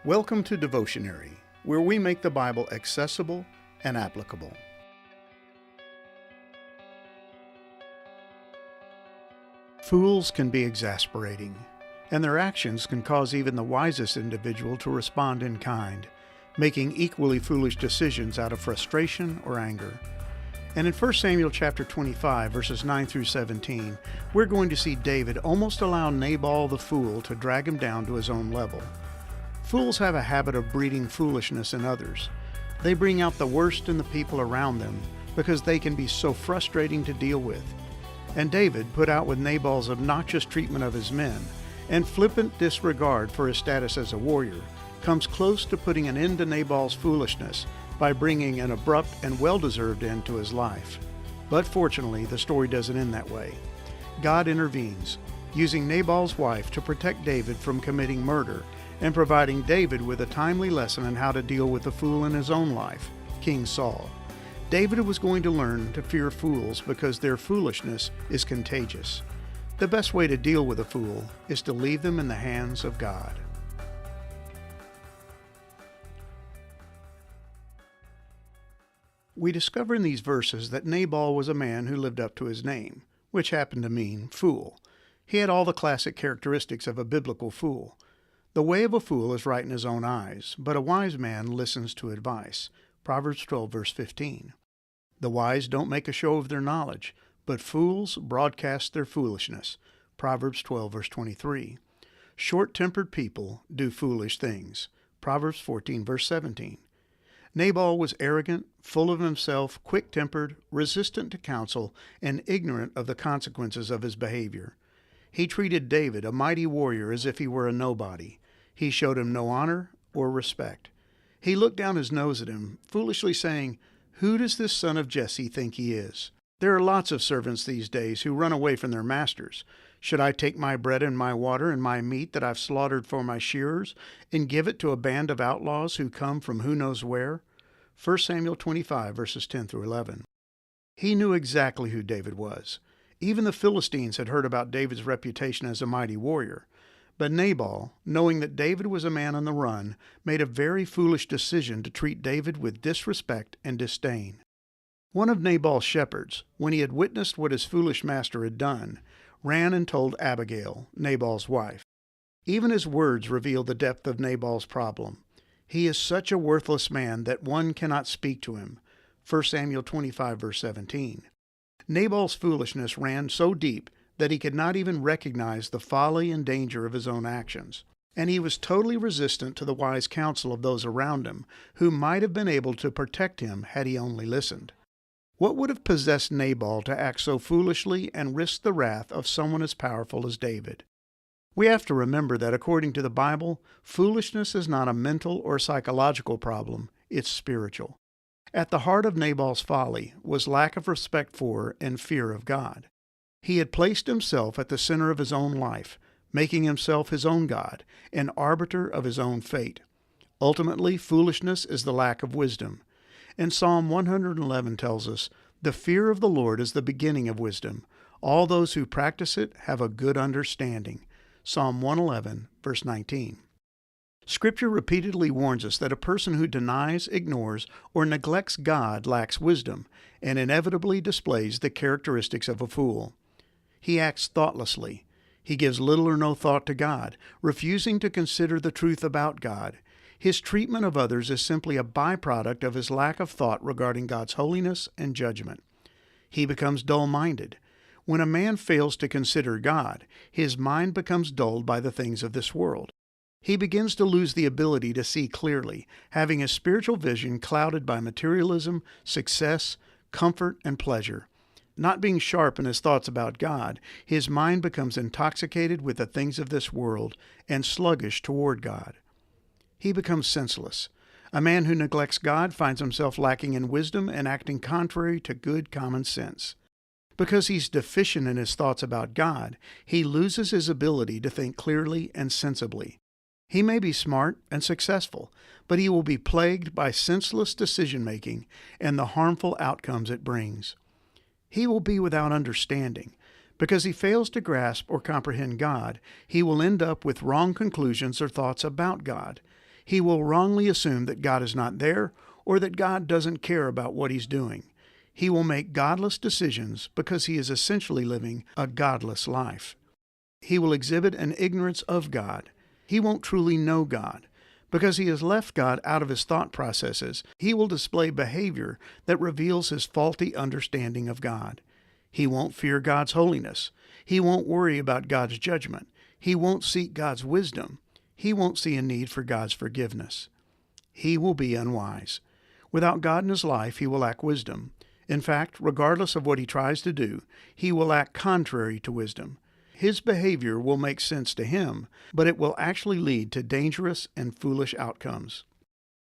Welcome to Devotionary, where we make the Bible accessible and applicable. Fools can be exasperating, and their actions can cause even the wisest individual to respond in kind, making equally foolish decisions out of frustration or anger. And in 1 Samuel chapter 25, verses 9 through 17, we're going to see David almost allow Nabal the fool to drag him down to his own level. Fools have a habit of breeding foolishness in others. They bring out the worst in the people around them because they can be so frustrating to deal with. And David, put out with Nabal's obnoxious treatment of his men and flippant disregard for his status as a warrior, comes close to putting an end to Nabal's foolishness by bringing an abrupt and well-deserved end to his life. But fortunately, the story doesn't end that way. God intervenes, using Nabal's wife to protect David from committing murder and providing David with a timely lesson on how to deal with the fool in his own life, King Saul. David was going to learn to fear fools because their foolishness is contagious. The best way to deal with a fool is to leave them in the hands of God. We discover in these verses that Nabal was a man who lived up to his name, which happened to mean fool. He had all the classic characteristics of a biblical fool. The way of a fool is right in his own eyes, but a wise man listens to advice. Proverbs 12, verse 15. The wise don't make a show of their knowledge, but fools broadcast their foolishness. Proverbs 12, verse 23. Short-tempered people do foolish things. Proverbs 14, verse 17. Nabal was arrogant, full of himself, quick-tempered, resistant to counsel, and ignorant of the consequences of his behavior. He treated David, a mighty warrior, as if he were a nobody. He showed him no honor or respect. He looked down his nose at him, foolishly saying, "Who does this son of Jesse think he is?" There are lots of servants these days who run away from their masters. Should I take my bread and my water and my meat that I've slaughtered for my shearers and give it to a band of outlaws who come from who knows where? 1 Samuel 25, verses 10 through 11. He knew exactly who David was. Even the Philistines had heard about David's reputation as a mighty warrior. But Nabal, knowing that David was a man on the run, made a very foolish decision to treat David with disrespect and disdain. One of Nabal's shepherds, when he had witnessed what his foolish master had done, ran and told Abigail, Nabal's wife. Even his words reveal the depth of Nabal's problem. He is such a worthless man that one cannot speak to him. 1 Samuel 25, verse 17. Nabal's foolishness ran so deep that he could not even recognize the folly and danger of his own actions. And he was totally resistant to the wise counsel of those around him, who might have been able to protect him had he only listened. What would have possessed Nabal to act so foolishly and risk the wrath of someone as powerful as David? We have to remember that according to the Bible, foolishness is not a mental or psychological problem, it's spiritual. At the heart of Nabal's folly was lack of respect for and fear of God. He had placed himself at the center of his own life, making himself his own God, an arbiter of his own fate. Ultimately, foolishness is the lack of wisdom. And Psalm 111 tells us, "The fear of the Lord is the beginning of wisdom. All those who practice it have a good understanding." Psalm 111, verse 19. Scripture repeatedly warns us that a person who denies, ignores, or neglects God lacks wisdom and inevitably displays the characteristics of a fool. He acts thoughtlessly. He gives little or no thought to God, refusing to consider the truth about God. His treatment of others is simply a byproduct of his lack of thought regarding God's holiness and judgment. He becomes dull-minded. When a man fails to consider God, his mind becomes dulled by the things of this world. He begins to lose the ability to see clearly, having his spiritual vision clouded by materialism, success, comfort, and pleasure. Not being sharp in his thoughts about God, his mind becomes intoxicated with the things of this world and sluggish toward God. He becomes senseless. A man who neglects God finds himself lacking in wisdom and acting contrary to good common sense. Because he's deficient in his thoughts about God, he loses his ability to think clearly and sensibly. He may be smart and successful, but he will be plagued by senseless decision-making and the harmful outcomes it brings. He will be without understanding. Because he fails to grasp or comprehend God, he will end up with wrong conclusions or thoughts about God. He will wrongly assume that God is not there or that God doesn't care about what he's doing. He will make godless decisions because he is essentially living a godless life. He will exhibit an ignorance of God. He won't truly know God. Because he has left God out of his thought processes, he will display behavior that reveals his faulty understanding of God. He won't fear God's holiness. He won't worry about God's judgment. He won't seek God's wisdom. He won't see a need for God's forgiveness. He will be unwise. Without God in his life, he will lack wisdom. In fact, regardless of what he tries to do, he will act contrary to wisdom. His behavior will make sense to him, but it will actually lead to dangerous and foolish outcomes.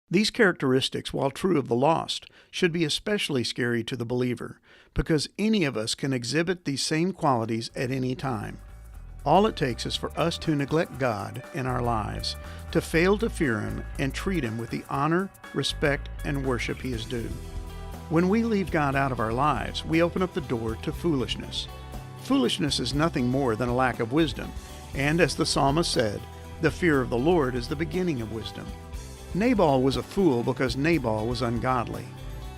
These characteristics, while true of the lost, should be especially scary to the believer, because any of us can exhibit these same qualities at any time. All it takes is for us to neglect God in our lives, to fail to fear him and treat him with the honor, respect, and worship he is due. When we leave God out of our lives, we open up the door to foolishness. Foolishness is nothing more than a lack of wisdom, and as the psalmist said, the fear of the Lord is the beginning of wisdom. Nabal was a fool because Nabal was ungodly.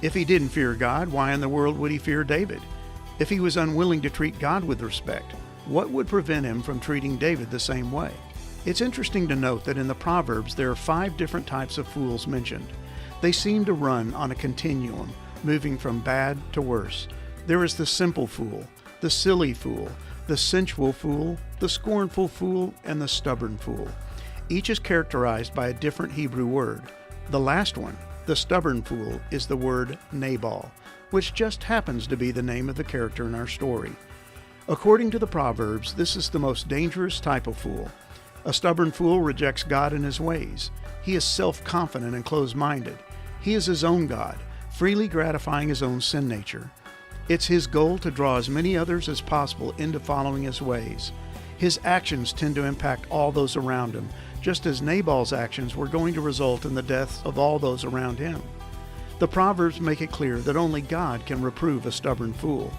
If he didn't fear God, why in the world would he fear David? If he was unwilling to treat God with respect, what would prevent him from treating David the same way? It's interesting to note that in the Proverbs there are 5 different types of fools mentioned. They seem to run on a continuum, moving from bad to worse. There is the simple fool, the silly fool, the sensual fool, the scornful fool, and the stubborn fool. Each is characterized by a different Hebrew word. The last one, the stubborn fool, is the word Nabal, which just happens to be the name of the character in our story. According to the Proverbs, this is the most dangerous type of fool. A stubborn fool rejects God and his ways. He is self-confident and closed-minded. He is his own God, freely gratifying his own sin nature. It's his goal to draw as many others as possible into following his ways. His actions tend to impact all those around him, just as Nabal's actions were going to result in the deaths of all those around him. The Proverbs make it clear that only God can reprove a stubborn fool.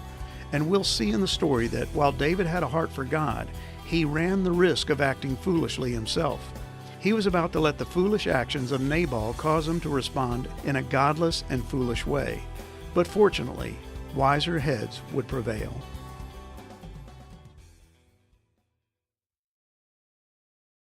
And we'll see in the story that while David had a heart for God, he ran the risk of acting foolishly himself. He was about to let the foolish actions of Nabal cause him to respond in a godless and foolish way. But fortunately, wiser heads would prevail.